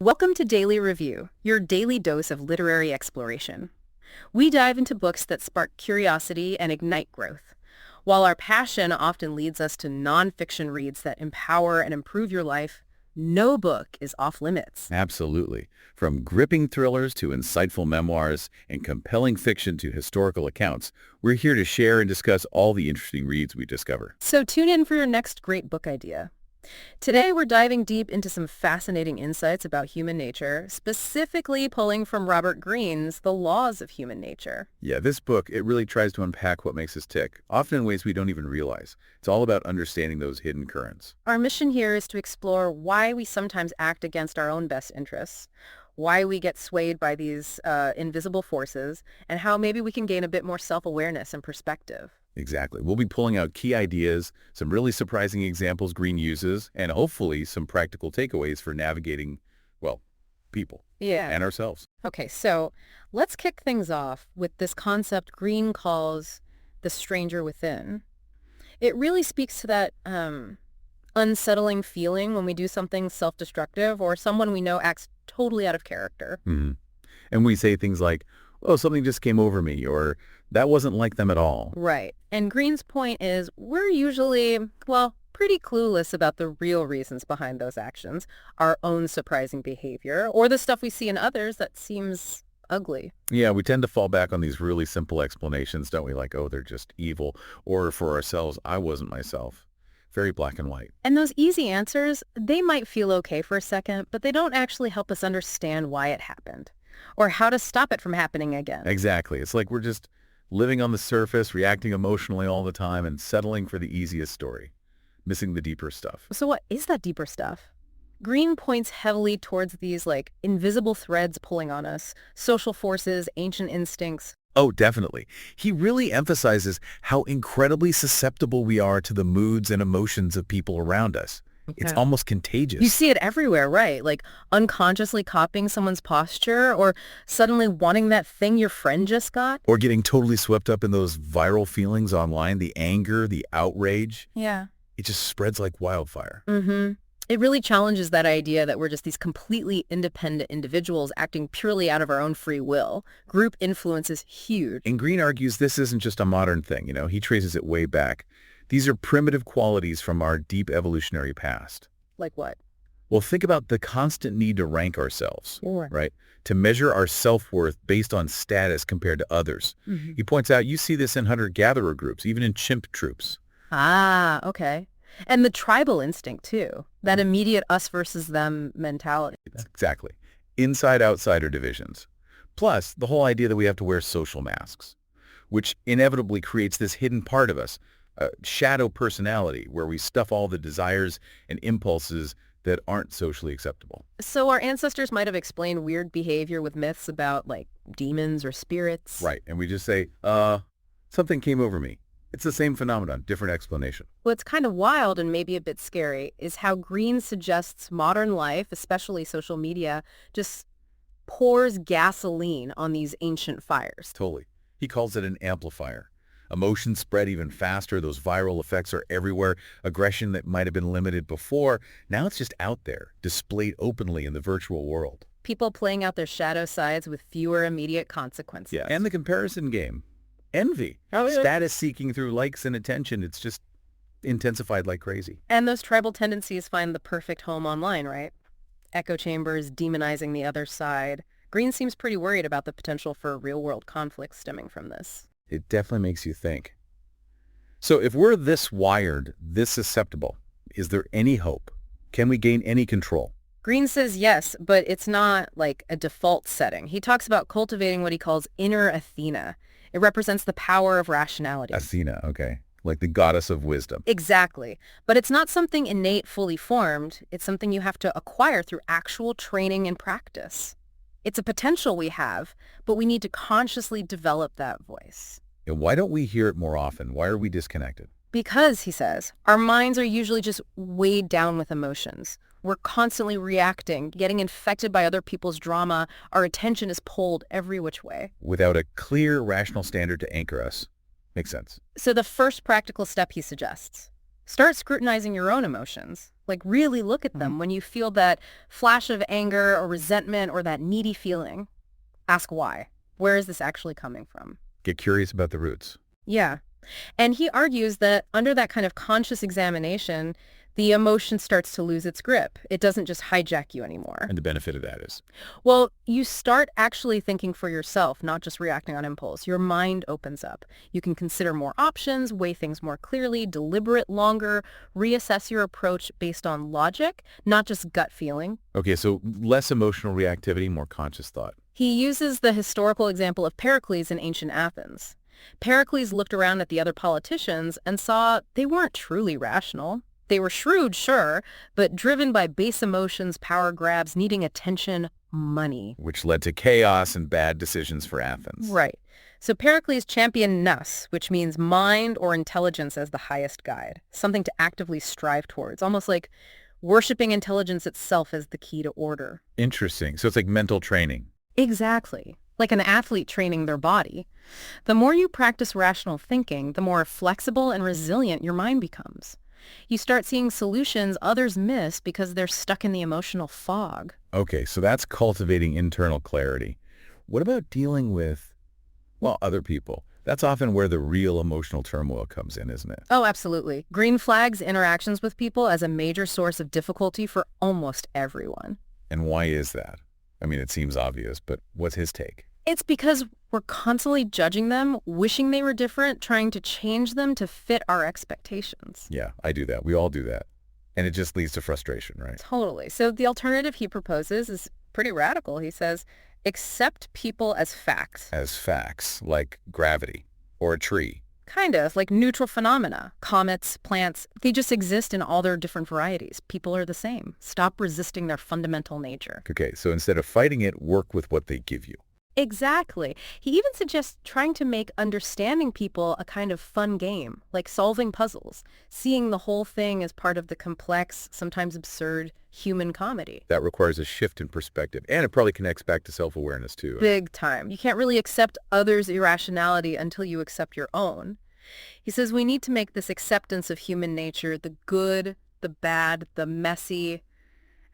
Welcome to Daily Review, your daily dose of literary exploration. We dive into books that spark curiosity and ignite growth. While our passion often leads us to nonfiction reads that empower and improve your life, no book is off limits. Absolutely. From gripping thrillers to insightful memoirs and compelling fiction to historical accounts, we're here to share and discuss all the interesting reads we discover. So tune in for your next great book idea. Today, we're diving deep into some fascinating insights about human nature, specifically pulling from Robert Greene's The Laws of Human Nature. Yeah, this book, it really tries to unpack what makes us tick, often in ways we don't even realize. It's all about understanding those hidden currents. Our mission here is to explore why we sometimes act against our own best interests, why we get swayed by these invisible forces, and how maybe we can gain a bit more self-awareness and perspective. Exactly. We'll be pulling out key ideas, some really surprising examples Greene uses, and hopefully some practical takeaways for navigating, well, people Yeah. and ourselves. Okay, so let's kick things off with this concept Greene calls the stranger within. It really speaks to that unsettling feeling when we do something self-destructive or someone we know acts totally out of character. And we say things like, oh, something just came over me, or that wasn't like them at all. Right. And Greene's point is we're usually, well, pretty clueless about the real reasons behind those actions, our own surprising behavior, or the stuff we see in others that seems ugly. Yeah, we tend to fall back on these really simple explanations, don't we? Like, oh, they're just evil. Or for ourselves, I wasn't myself. Very black and white. And those easy answers, they might feel okay for a second, but they don't actually help us understand why it happened or how to stop it from happening again. Exactly. It's like we're just living on the surface, reacting emotionally all the time, and settling for the easiest story, missing the deeper stuff. So what is that deeper stuff? Greene points heavily towards these invisible threads pulling on us, social forces, ancient instincts. Oh, definitely. He really emphasizes how incredibly susceptible we are to the moods and emotions of people around us. It's Yeah. almost contagious. You see it everywhere, right? Like unconsciously copying someone's posture or suddenly wanting that thing your friend just got. Or getting totally swept up in those viral feelings online, the anger, the outrage. Yeah. It just spreads like wildfire. It really challenges that idea that we're just these completely independent individuals acting purely out of our own free will. Group influence is huge. And Greene argues this isn't just a modern thing, he traces it way back. These are primitive qualities from our deep evolutionary past. Like what? Well, think about the constant need to rank ourselves, Sure. right? To measure our self-worth based on status compared to others. He points out you see this in hunter-gatherer groups, even in chimp troops. Ah, okay. And the tribal instinct, too. That immediate us versus them mentality. Exactly. Inside-outsider divisions. Plus, the whole idea that we have to wear social masks, which inevitably creates this hidden part of us, a shadow personality, where we stuff all the desires and impulses that aren't socially acceptable. So our ancestors might have explained weird behavior with myths about, demons or spirits. Right. And we just say, something came over me. It's the same phenomenon, different explanation. What's kind of wild and maybe a bit scary is how Greene suggests modern life, especially social media, just pours gasoline on these ancient fires. Totally. He calls it an amplifier. Emotions spread even faster. Those viral effects are everywhere. Aggression that might have been limited before, now it's just out there, displayed openly in the virtual world. People playing out their shadow sides with fewer immediate consequences. Yeah, and the comparison game. Envy. Oh, yeah. Status seeking through likes and attention. It's just intensified like crazy. And those tribal tendencies find the perfect home online, right? Echo chambers demonizing the other side. Greene seems pretty worried about the potential for real-world conflict stemming from this. It definitely makes you think. So if we're this wired, this susceptible, is there any hope? Can we gain any control? Greene says yes, but it's not like a default setting. He talks about cultivating what he calls inner Athena. It represents the power of rationality. Athena, okay. Like the goddess of wisdom. Exactly. But it's not something innate, fully formed. It's something you have to acquire through actual training and practice. It's a potential we have, but we need to consciously develop that voice. And why don't we hear it more often? Why are we disconnected? Because, he says, our minds are usually just weighed down with emotions. We're constantly reacting, getting infected by other people's drama. Our attention is pulled every which way. Without a clear, rational standard to anchor us. Makes sense. So the first practical step he suggests, Start scrutinizing your own emotions. Like really look at them when you feel that flash of anger or resentment or that needy feeling. Ask why. Where is this actually coming from? Get curious about the roots. Yeah. And he argues that under that kind of conscious examination, the emotion starts to lose its grip. It doesn't just hijack you anymore. And the benefit of that is? Well, you start actually thinking for yourself, not just reacting on impulse. Your mind opens up. You can consider more options, weigh things more clearly, deliberate longer, reassess your approach based on logic, not just gut feeling. Okay, so less emotional reactivity, more conscious thought. He uses the historical example of Pericles in ancient Athens. Pericles looked around at the other politicians and saw they weren't truly rational. They were shrewd, sure, but driven by base emotions, power grabs, needing attention, money. Which led to chaos and bad decisions for Athens. Right. So Pericles championed nous, which means mind or intelligence as the highest guide, something to actively strive towards, almost like worshiping intelligence itself as the key to order. Interesting. So it's like mental training. Exactly. Like an athlete training their body. The more you practice rational thinking, the more flexible and resilient your mind becomes. You start seeing solutions others miss because they're stuck in the emotional fog. Okay, so that's cultivating internal clarity. What about dealing with, well, other people? That's often where the real emotional turmoil comes in, isn't it? Oh, absolutely. Greene flags interactions with people as a major source of difficulty for almost everyone. And why is that? I mean, it seems obvious, but what's his take? It's because we're constantly judging them, wishing they were different, trying to change them to fit our expectations. Yeah, I do that. We all do that. And it just leads to frustration, right? Totally. So the alternative he proposes is pretty radical. He says, accept people as facts. As facts, like gravity or a tree. Kind of, like neutral phenomena. Comets, plants, they just exist in all their different varieties. People are the same. Stop resisting their fundamental nature. Okay, so instead of fighting it, work with what they give you. Exactly. He even suggests trying to make understanding people a kind of fun game, like solving puzzles, seeing the whole thing as part of the complex, sometimes absurd, human comedy. That requires a shift in perspective, and it probably connects back to self-awareness, too. Big time. You can't really accept others' irrationality until you accept your own. He says we need to make this acceptance of human nature, the good, the bad, the messy,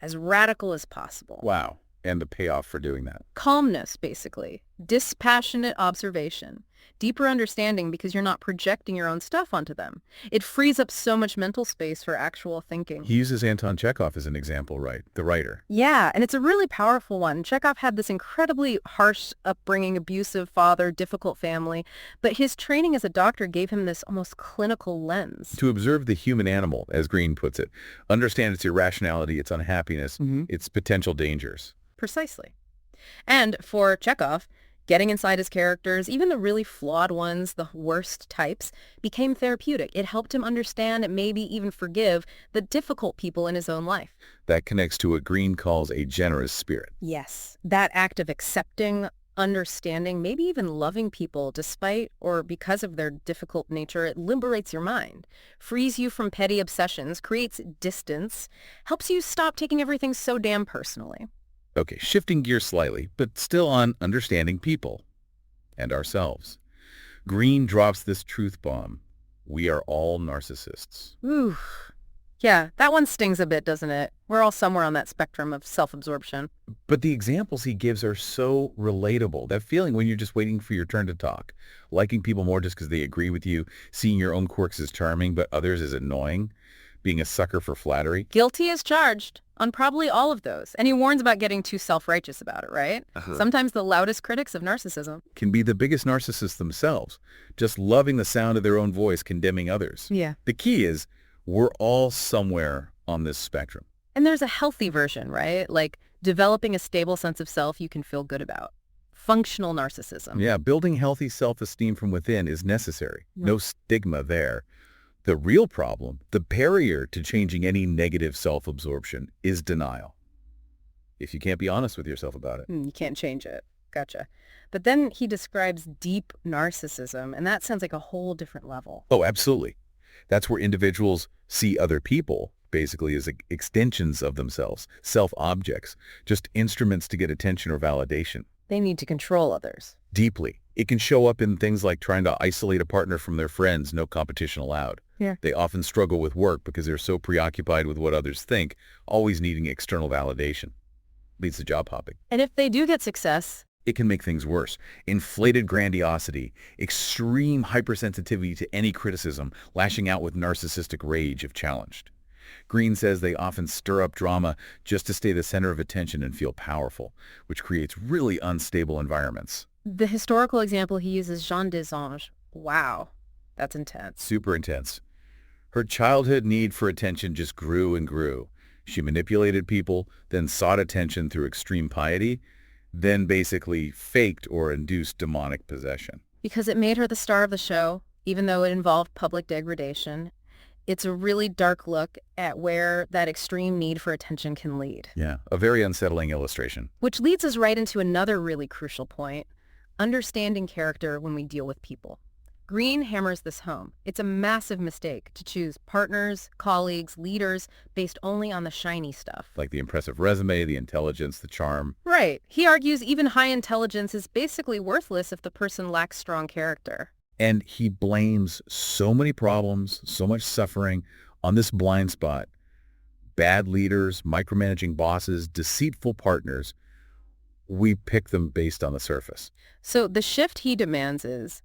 as radical as possible. Wow. And the payoff for doing that. Calmness, basically. Dispassionate observation. Deeper understanding because you're not projecting your own stuff onto them. It frees up so much mental space for actual thinking. He uses Anton Chekhov as an example, right? The writer. Yeah, and it's a really powerful one. Chekhov had this incredibly harsh upbringing, abusive father, difficult family, but his training as a doctor gave him this almost clinical lens. To observe the human animal, as Greene puts it, understand its irrationality, its unhappiness, its potential dangers. Precisely. And for Chekhov, getting inside his characters, even the really flawed ones, the worst types, became therapeutic. It helped him understand and maybe even forgive the difficult people in his own life. That connects to what Greene calls a generous spirit. Yes, that act of accepting, understanding, maybe even loving people despite or because of their difficult nature, it liberates your mind, frees you from petty obsessions, creates distance, helps you stop taking everything so damn personally. Okay, shifting gears slightly, but still on understanding people and ourselves. Greene drops this truth bomb. We are all narcissists. Ooh. Yeah, that one stings a bit, doesn't it? We're all somewhere on that spectrum of self-absorption. But the examples he gives are so relatable. That feeling when you're just waiting for your turn to talk, liking people more just because they agree with you, seeing your own quirks as charming but others as annoying, being a sucker for flattery. Guilty as charged on probably all of those. And he warns about getting too self-righteous about it, right? Sometimes the loudest critics of narcissism Can be the biggest narcissists themselves, just loving the sound of their own voice, condemning others. Yeah. The key is we're all somewhere on this spectrum. And there's a healthy version, right? Like developing a stable sense of self you can feel good about. Functional narcissism. Yeah, building healthy self-esteem from within is necessary. No stigma there. The real problem, the barrier to changing any negative self-absorption, is denial. If you can't be honest with yourself about it. You can't change it. Gotcha. But then he describes deep narcissism, and that sounds like a whole different level. Oh, absolutely. That's where individuals see other people basically as extensions of themselves, self-objects, just instruments to get attention or validation. They need to control others. Deeply. It can show up in things like trying to isolate a partner from their friends, no competition allowed. Yeah. They often struggle with work because they're so preoccupied with what others think, always needing external validation. Leads to job hopping. And if they do get success, It can make things worse. Inflated grandiosity, extreme hypersensitivity to any criticism, lashing out with narcissistic rage if challenged. Greene says they often stir up drama just to stay the center of attention and feel powerful, which creates really unstable environments. the historical example he uses, Jeanne d'Ange. Wow, that's intense. Super intense. Her childhood need for attention just grew and grew. She manipulated people, then sought attention through extreme piety, then basically faked or induced demonic possession. Because it made her the star of the show, even though it involved public degradation. It's a really dark look at where that extreme need for attention can lead. Yeah, a very unsettling illustration. Which leads us right into another really crucial point, understanding character when we deal with people. Greene hammers this home. It's a massive mistake to choose partners, colleagues, leaders based only on the shiny stuff. Like the impressive resume, the intelligence, the charm. Right. He argues even high intelligence is basically worthless if the person lacks strong character. And he blames so many problems, so much suffering on this blind spot. Bad leaders, micromanaging bosses, deceitful partners. We pick them based on the surface. So the shift he demands is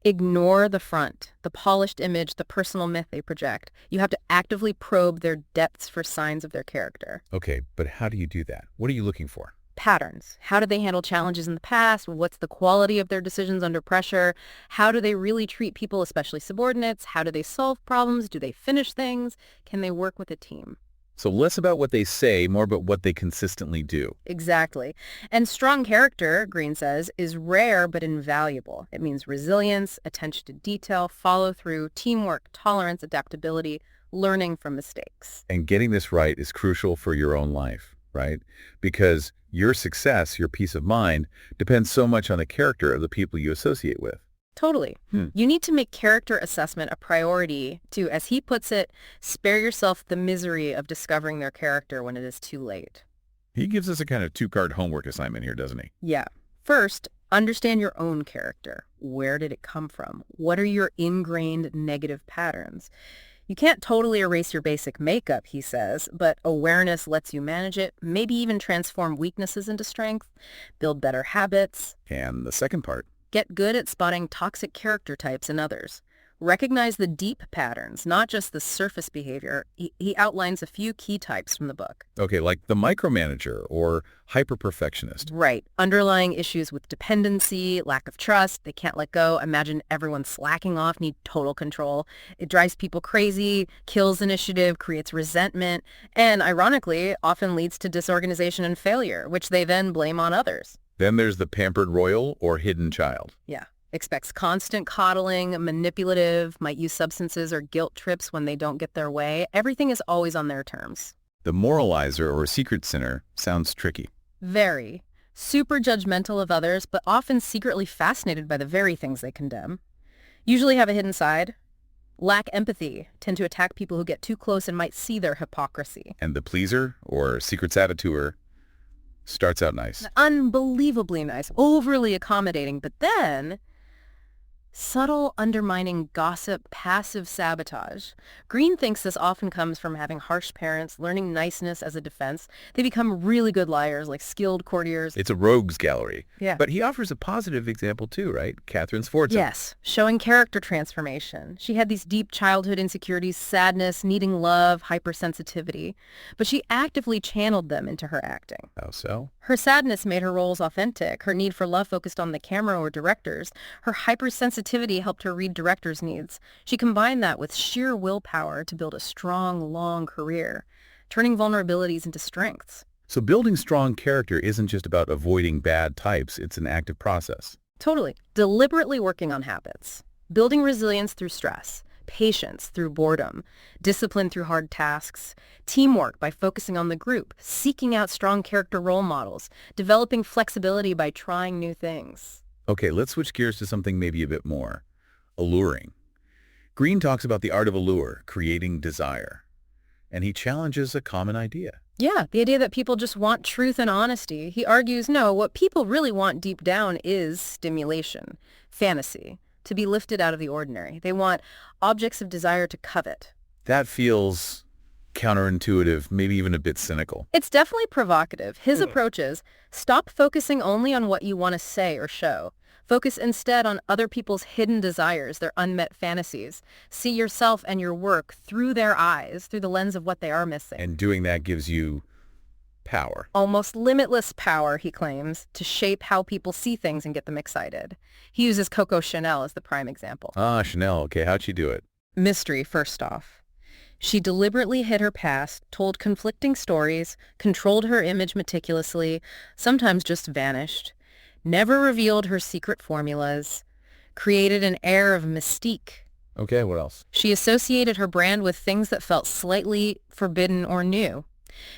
ignore the front, the polished image, the personal myth they project. You have to actively probe their depths for signs of their character. Okay, but how do you do that? What are you looking for? Patterns. How did they handle challenges in the past? What's the quality of their decisions under pressure? How do they really treat people, especially subordinates? How do they solve problems? Do they finish things? Can they work with a team? So less about what they say, more about what they consistently do. Exactly. And strong character, Greene says, is rare but invaluable. It means resilience, attention to detail, follow-through, teamwork, tolerance, adaptability, learning from mistakes. And getting this right is crucial for your own life, right? Because your success, your peace of mind, depends so much on the character of the people you associate with. Totally. You need to make character assessment a priority to, as he puts it, spare yourself the misery of discovering their character when it is too late. He gives us a kind of two-card homework assignment here, doesn't he? Yeah. First, understand your own character. Where did it come from? What are your ingrained negative patterns? You can't totally erase your basic makeup, he says, but awareness lets you manage it, maybe even transform weaknesses into strength, build better habits. And the second part. Get good at spotting toxic character types in others. Recognize the deep patterns, not just the surface behavior. He outlines a few key types from the book. Okay, like the micromanager or hyper-perfectionist. Right. Underlying issues with dependency, lack of trust, they can't let go. Imagine everyone slacking off, need total control. It drives people crazy, kills initiative, creates resentment, and ironically, often leads to disorganization and failure, which they then blame on others. Then there's the pampered royal or hidden child. Yeah. Expects constant coddling, manipulative, might use substances or guilt trips when they don't get their way. Everything is always on their terms. The moralizer or secret sinner sounds tricky. Very. Super judgmental of others, but often secretly fascinated by the very things they condemn. Usually have a hidden side. Lack empathy, tend to attack people who get too close and might see their hypocrisy. And the pleaser or secret saboteur starts out nice. Unbelievably nice, overly accommodating, but then subtle, undermining gossip, passive sabotage. Greene thinks this often comes from having harsh parents, learning niceness as a defense. They become really good liars, like skilled courtiers. It's a rogues gallery. Yeah. But he offers a positive example too, right? Catherine Sforza. Yes, showing character transformation. She had these deep childhood insecurities, sadness, needing love, hypersensitivity, but she actively channeled them into her acting. How so? Her sadness made her roles authentic. Her need for love focused on the camera or directors. Her hypersensitivity helped her read directors' needs. She combined that with sheer willpower to build a strong, long career, turning vulnerabilities into strengths. So building strong character isn't just about avoiding bad types. It's an active process. Totally. Deliberately working on habits. Building resilience through stress. Patience through boredom, discipline through hard tasks, teamwork by focusing on the group, seeking out strong character role models, developing flexibility by trying new things. Okay, let's switch gears to something maybe a bit more alluring. Greene talks about the art of allure, creating desire, and he challenges a common idea. Yeah, the idea that people just want truth and honesty. He argues, no, what people really want deep down is stimulation, fantasy, to be lifted out of the ordinary. They want objects of desire to covet. That feels counterintuitive, maybe even a bit cynical. It's definitely provocative. His approach is, stop focusing only on what you want to say or show. Focus instead on other people's hidden desires, their unmet fantasies. See yourself and your work through their eyes, through the lens of what they are missing. And doing that gives you power. Almost limitless power, he claims, to shape how people see things and get them excited. He uses Coco Chanel as the prime example. Ah, Chanel. Okay, how'd she do it? Mystery, first off. She deliberately hid her past, told conflicting stories, controlled her image meticulously, sometimes just vanished, never revealed her secret formulas, created an air of mystique. Okay, what else? She associated her brand with things that felt slightly forbidden or new,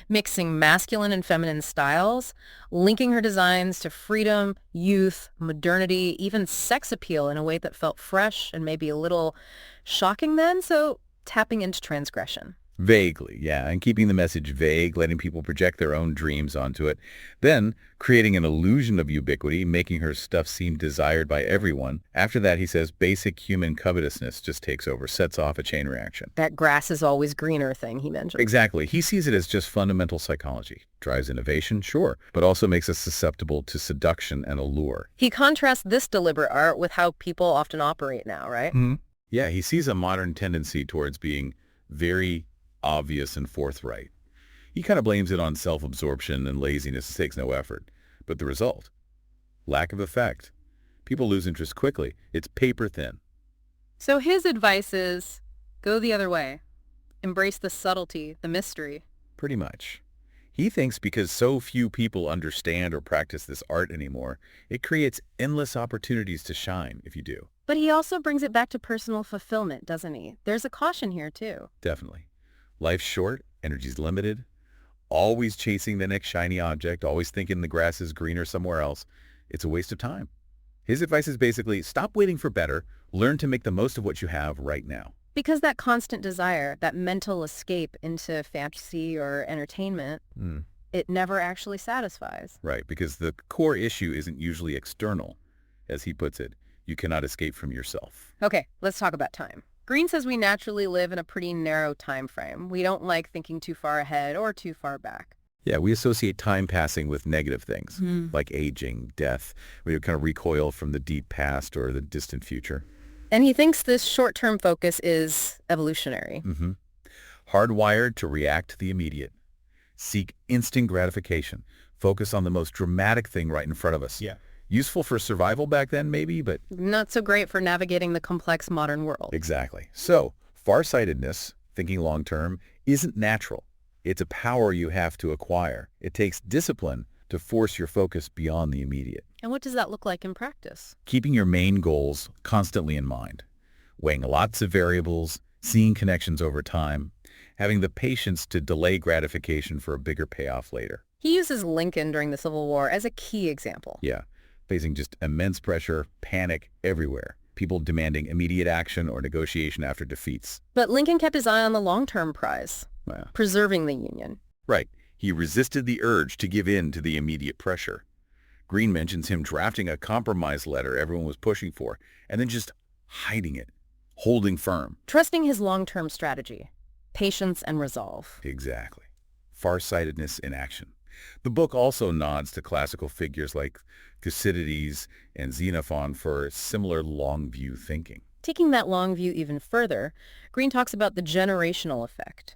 mixing masculine and feminine styles, linking her designs to freedom, youth, modernity, even sex appeal in a way that felt fresh and maybe a little shocking then, so tapping into transgression. Vaguely, yeah, and keeping the message vague, letting people project their own dreams onto it, then creating an illusion of ubiquity, making her stuff seem desired by everyone. After that, he says basic human covetousness just takes over, sets off a chain reaction. That grass is always greener thing he mentioned. Exactly. He sees it as just fundamental psychology. Drives innovation, sure, but also makes us susceptible to seduction and allure. He contrasts this deliberate art with how people often operate now, right? Mm-hmm. Yeah, he sees a modern tendency towards being very obvious and forthright. He kind of blames it on self-absorption and laziness. It takes no effort. But the result? Lack of effect. People lose interest quickly. It's paper thin. So his advice is, go the other way. Embrace the subtlety, the mystery. Pretty much. He thinks because so few people understand or practice this art anymore, it creates endless opportunities to shine if you do. But he also brings it back to personal fulfillment, doesn't he? There's a caution here, too. Definitely. Life's short, energy's limited, always chasing the next shiny object, always thinking the grass is greener somewhere else. It's a waste of time. His advice is basically, stop waiting for better, learn to make the most of what you have right now. Because that constant desire, that mental escape into fantasy or entertainment, it never actually satisfies. Right, because the core issue isn't usually external. As he puts it, you cannot escape from yourself. Okay, let's talk about time. Greene says we naturally live in a pretty narrow time frame. We don't like thinking too far ahead or too far back. Yeah, we associate time passing with negative things, like aging, death. We kind of recoil from the deep past or the distant future. And he thinks this short-term focus is evolutionary. Hardwired to react to the immediate. Seek instant gratification. Focus on the most dramatic thing right in front of us. Yeah. Useful for survival back then, maybe, but... Not so great for navigating the complex modern world. Exactly. So, farsightedness, thinking long-term, isn't natural. It's a power you have to acquire. It takes discipline to force your focus beyond the immediate. And what does that look like in practice? Keeping your main goals constantly in mind. Weighing lots of variables, seeing connections over time, having the patience to delay gratification for a bigger payoff later. He uses Lincoln during the Civil War as a key example. Yeah. Facing just immense pressure, panic everywhere. People demanding immediate action or negotiation after defeats. But Lincoln kept his eye on the long-term prize, preserving the Union. Right. He resisted the urge to give in to the immediate pressure. Greene mentions him drafting a compromise letter everyone was pushing for, and then just hiding it, holding firm. Trusting his long-term strategy, patience and resolve. Exactly. Farsightedness in action. The book also nods to classical figures like Thucydides and Xenophon for similar long-view thinking. Taking that long view even further, Greene talks about the generational effect,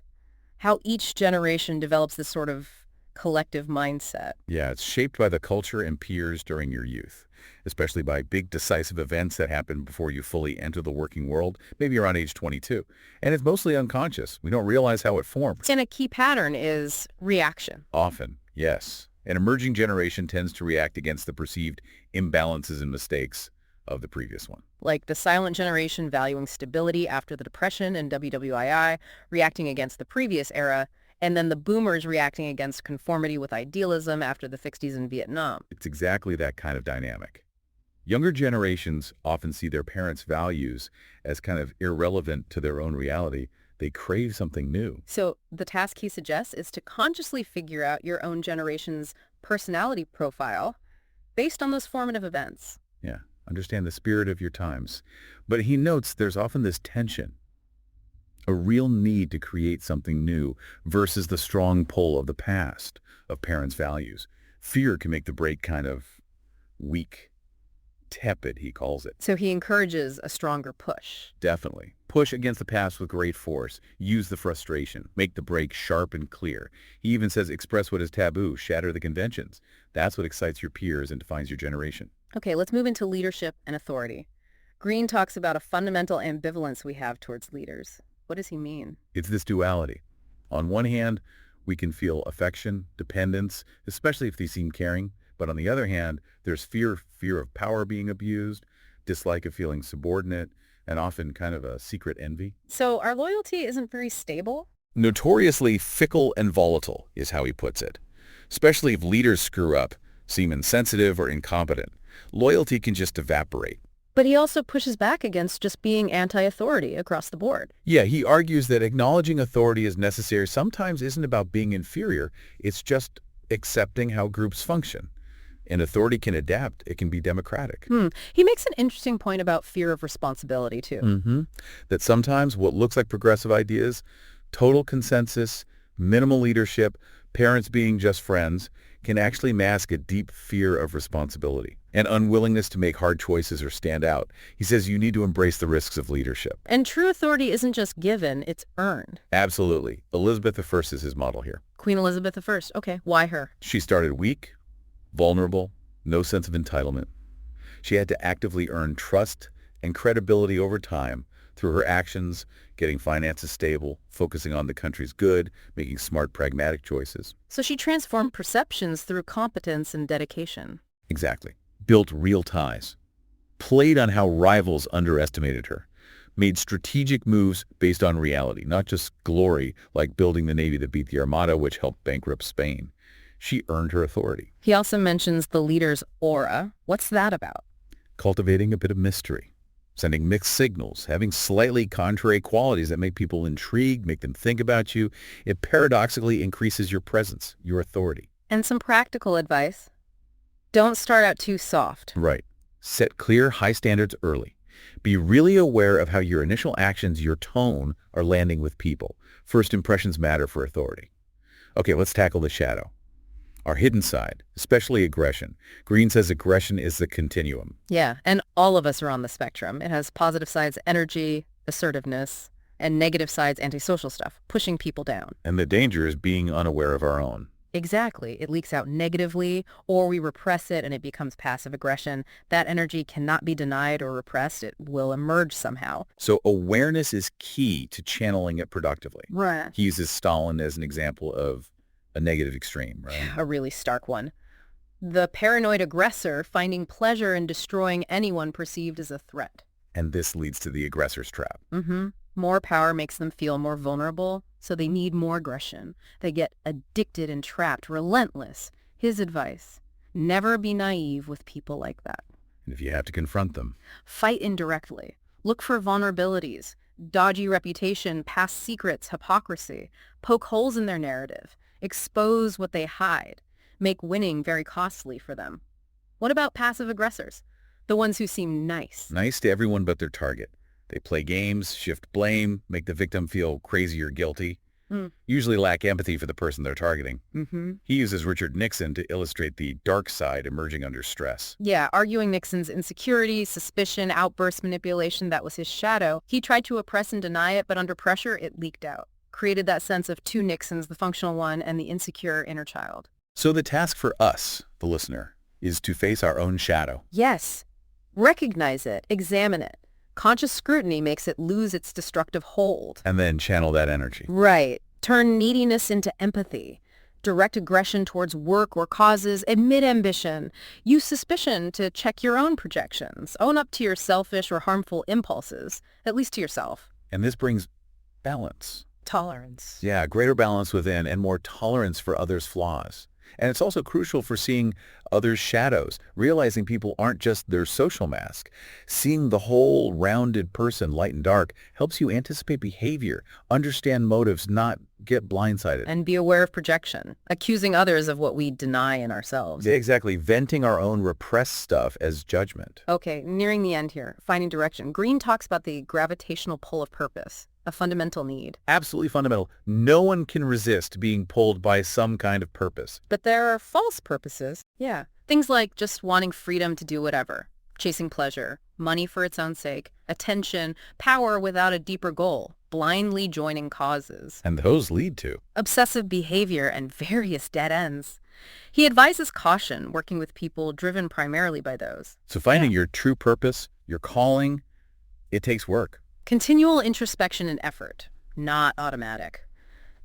how each generation develops this sort of collective mindset. Yeah, it's shaped by the culture and peers during your youth, especially by big decisive events that happen before you fully enter the working world, maybe around age 22. And it's mostly unconscious. We don't realize how it forms. And a key pattern is reaction. Often, yes. An emerging generation tends to react against the perceived imbalances and mistakes of the previous one. Like the silent generation valuing stability after the Depression and WWII, reacting against the previous era, and then the boomers reacting against conformity with idealism after the 60s in Vietnam. It's exactly that kind of dynamic. Younger generations often see their parents' values as kind of irrelevant to their own reality. They crave something new. So the task he suggests is to consciously figure out your own generation's personality profile based on those formative events. Yeah. Understand the spirit of your times. But he notes there's often this tension, a real need to create something new versus the strong pull of the past, of parents' values. Fear can make the break kind of weak, tepid, he calls it. So he encourages a stronger push. Definitely. Push against the past with great force. Use the frustration. Make the break sharp and clear. He even says express what is taboo, shatter the conventions. That's what excites your peers and defines your generation. Okay, let's move into leadership and authority. Greene talks about a fundamental ambivalence we have towards leaders. What does he mean? It's this duality. On one hand, we can feel affection, dependence, especially if they seem caring. But on the other hand, there's fear of power being abused, dislike of feeling subordinate, and often kind of a secret envy. So our loyalty isn't very stable? Notoriously fickle and volatile is how he puts it. Especially if leaders screw up, seem insensitive or incompetent. Loyalty can just evaporate. But he also pushes back against just being anti-authority across the board. Yeah, he argues that acknowledging authority as necessary sometimes isn't about being inferior. It's just accepting how groups function. And authority can adapt. It can be democratic. He makes an interesting point about fear of responsibility, too. That sometimes what looks like progressive ideas, total consensus, minimal leadership, parents being just friends, can actually mask a deep fear of responsibility and unwillingness to make hard choices or stand out. He says you need to embrace the risks of leadership. And true authority isn't just given, it's earned. Absolutely. Elizabeth I is his model here. Queen Elizabeth I. Okay, why her? She started weak, vulnerable, no sense of entitlement. She had to actively earn trust and credibility over time through her actions, getting finances stable, focusing on the country's good, making smart, pragmatic choices. So she transformed perceptions through competence and dedication. Exactly. Built real ties. Played on how rivals underestimated her. Made strategic moves based on reality, not just glory, like building the navy that beat the Armada, which helped bankrupt Spain. She earned her authority. He also mentions the leader's aura. What's that about? Cultivating a bit of mystery. Sending mixed signals, having slightly contrary qualities that make people intrigued, make them think about you. It paradoxically increases your presence, your authority. And some practical advice. Don't start out too soft. Right. Set clear, high standards early. Be really aware of how your initial actions, your tone, are landing with people. First impressions matter for authority. Okay, let's tackle the shadow. Our hidden side, especially aggression. Greene says aggression is the continuum. Yeah, and all of us are on the spectrum. It has positive sides, energy, assertiveness, and negative sides, antisocial stuff, pushing people down. And the danger is being unaware of our own. Exactly. It leaks out negatively, or we repress it and it becomes passive aggression. That energy cannot be denied or repressed. It will emerge somehow. So awareness is key to channeling it productively. Right. He uses Stalin as an example of a negative extreme, right? A really stark one. The paranoid aggressor finding pleasure in destroying anyone perceived as a threat. And this leads to the aggressor's trap. More power makes them feel more vulnerable, so they need more aggression. They get addicted and trapped, relentless. His advice, never be naive with people like that. And if you have to confront them, fight indirectly. Look for vulnerabilities, dodgy reputation, past secrets, hypocrisy. Poke holes in their narrative. Expose what they hide. Make winning very costly for them. What about passive aggressors? The ones who seem nice. Nice to everyone but their target. They play games, shift blame, make the victim feel crazy or guilty. Usually lack empathy for the person they're targeting. He uses Richard Nixon to illustrate the dark side emerging under stress. Yeah, arguing Nixon's insecurity, suspicion, outburst manipulation, that was his shadow. He tried to oppress and deny it, but under pressure, it leaked out. Created that sense of two Nixons, the functional one and the insecure inner child. So the task for us, the listener, is to face our own shadow. Yes. Recognize it. Examine it. Conscious scrutiny makes it lose its destructive hold. And then channel that energy. Right. Turn neediness into empathy. Direct aggression towards work or causes. Admit ambition. Use suspicion to check your own projections. Own up to your selfish or harmful impulses, at least to yourself. And this brings balance. Tolerance. Yeah, greater balance within and more tolerance for others' flaws. And it's also crucial for seeing others' shadows, realizing people aren't just their social mask. Seeing the whole rounded person, light and dark, helps you anticipate behavior, understand motives, not get blindsided. And be aware of projection, accusing others of what we deny in ourselves. Exactly, venting our own repressed stuff as judgment. Okay, nearing the end here, finding direction. Greene talks about the gravitational pull of purpose, a fundamental need. Absolutely fundamental. No one can resist being pulled by some kind of purpose. But there are false purposes. Yeah. Things like just wanting freedom to do whatever, chasing pleasure, money for its own sake, attention, power without a deeper goal, blindly joining causes, And those lead to. obsessive behavior, and various dead ends. He advises caution, working with people driven primarily by those. So finding your true purpose, your calling, it takes work. Continual introspection and effort, not automatic.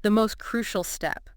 The most crucial step,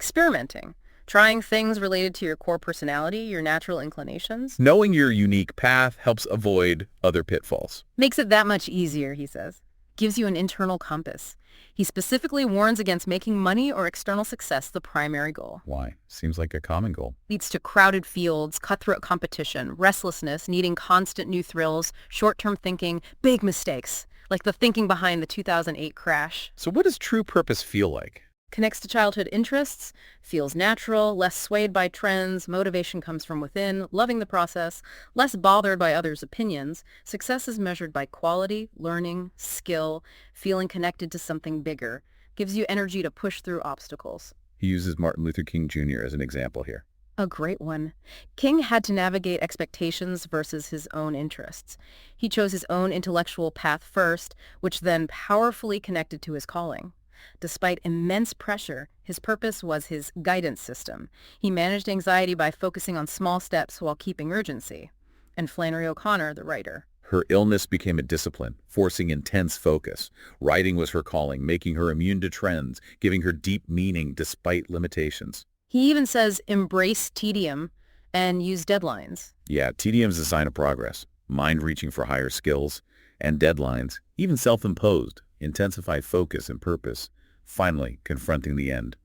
experimenting, trying things related to your core personality, your natural inclinations. Knowing your unique path helps avoid other pitfalls. Makes it that much easier, he says. Gives you an internal compass. He specifically warns against making money or external success the primary goal. Why? Seems like a common goal. Leads to crowded fields, cutthroat competition, restlessness, needing constant new thrills, short-term thinking, big mistakes, like the thinking behind the 2008 crash. So what does true purpose feel like? Connects to childhood interests, feels natural, less swayed by trends, motivation comes from within, loving the process, less bothered by others' opinions. Success is measured by quality, learning, skill, feeling connected to something bigger. Gives you energy to push through obstacles. He uses Martin Luther King Jr. as an example here. A great one. King had to navigate expectations versus his own interests. He chose his own intellectual path first, which then powerfully connected to his calling. Despite immense pressure, his purpose was his guidance system. He managed anxiety by focusing on small steps while keeping urgency. And Flannery O'Connor, the writer. Her illness became a discipline, forcing intense focus. Writing was her calling, making her immune to trends, giving her deep meaning despite limitations. He even says embrace tedium and use deadlines. Yeah, tedium's a sign of progress. Mind reaching for higher skills and deadlines, even self-imposed, intensify focus and purpose, finally confronting the end.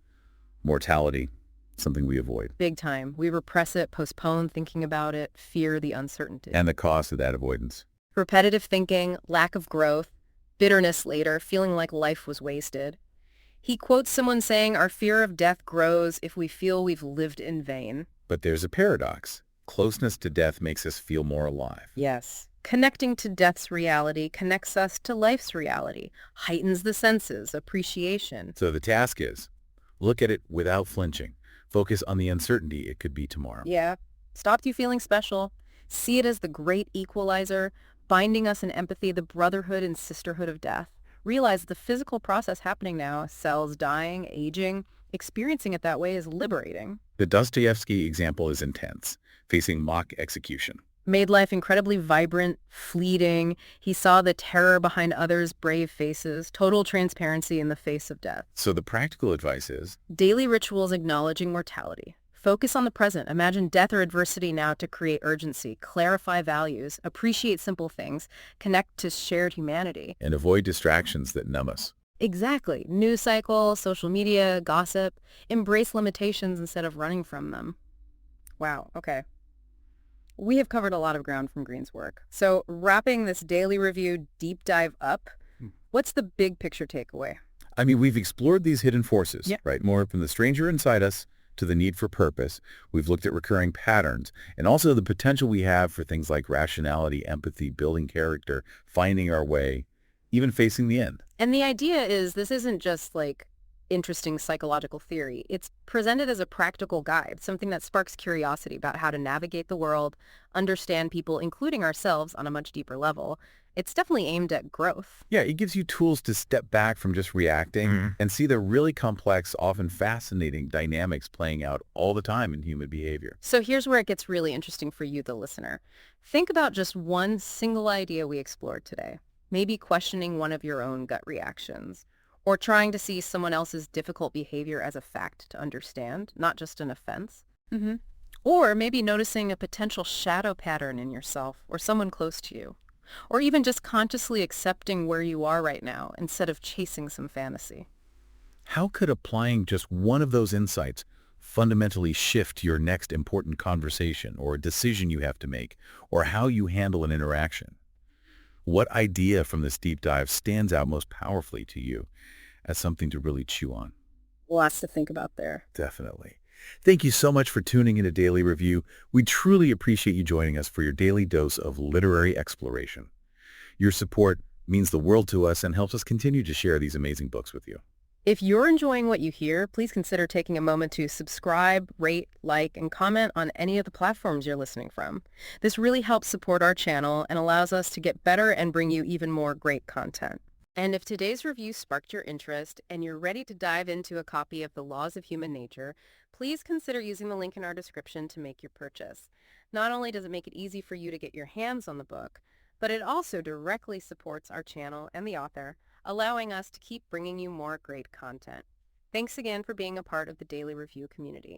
Mortality, something we avoid. Big time. We repress it, postpone thinking about it, fear the uncertainty. And the cost of that avoidance. Repetitive thinking, lack of growth, bitterness later, feeling like life was wasted. He quotes someone saying, our fear of death grows if we feel we've lived in vain. But there's a paradox. Closeness to death makes us feel more alive. Yes. Connecting to death's reality connects us to life's reality, heightens the senses, appreciation. So the task is, look at it without flinching. Focus on the uncertainty it could be tomorrow. Yeah. Stopped you feeling special. See it as the great equalizer, binding us in empathy, the brotherhood and sisterhood of death. Realize the physical process happening now, cells dying, aging, experiencing it that way is liberating. The Dostoevsky example is intense, facing mock execution. Made life incredibly vibrant, fleeting. He saw the terror behind others' brave faces, total transparency in the face of death. So the practical advice is, Daily rituals acknowledging mortality. Focus on the present. Imagine death or adversity now to create urgency, clarify values, appreciate simple things, connect to shared humanity. and avoid distractions that numb us. Exactly. News cycle, social media, gossip. Embrace limitations instead of running from them. Wow. Okay. We have covered a lot of ground from Greene's work. So wrapping this daily review deep dive up, what's the big picture takeaway? I mean, we've explored these hidden forces, Yeah. right? More from the stranger inside us to the need for purpose. We've looked at recurring patterns and also the potential we have for things like rationality, empathy, building character, finding our way, even facing the end. And the idea is this isn't just like interesting psychological theory. It's presented as a practical guide, something that sparks curiosity about how to navigate the world, understand people, including ourselves, on a much deeper level. It's definitely aimed at growth. Yeah, it gives you tools to step back from just reacting and see the really complex, often fascinating dynamics playing out all the time in human behavior. So here's where it gets really interesting for you, the listener. Think about just one single idea we explored today. Maybe questioning one of your own gut reactions, or trying to see someone else's difficult behavior as a fact to understand, not just an offense. Or maybe noticing a potential shadow pattern in yourself or someone close to you. Or even just consciously accepting where you are right now instead of chasing some fantasy. How could applying just one of those insights fundamentally shift your next important conversation or decision you have to make, or how you handle an interaction. What idea from this deep dive stands out most powerfully to you as something to really chew on? Lots to think about there. Definitely. Thank you so much for tuning in to Daily Review. We truly appreciate you joining us for your daily dose of literary exploration. Your support means the world to us and helps us continue to share these amazing books with you. If you're enjoying what you hear, please consider taking a moment to subscribe, rate, like, and comment on any of the platforms you're listening from. This really helps support our channel and allows us to get better and bring you even more great content. And if today's review sparked your interest and you're ready to dive into a copy of The Laws of Human Nature, please consider using the link in our description to make your purchase. Not only does it make it easy for you to get your hands on the book, but it also directly supports our channel and the author, allowing us to keep bringing you more great content. Thanks again for being a part of the Daily Review community.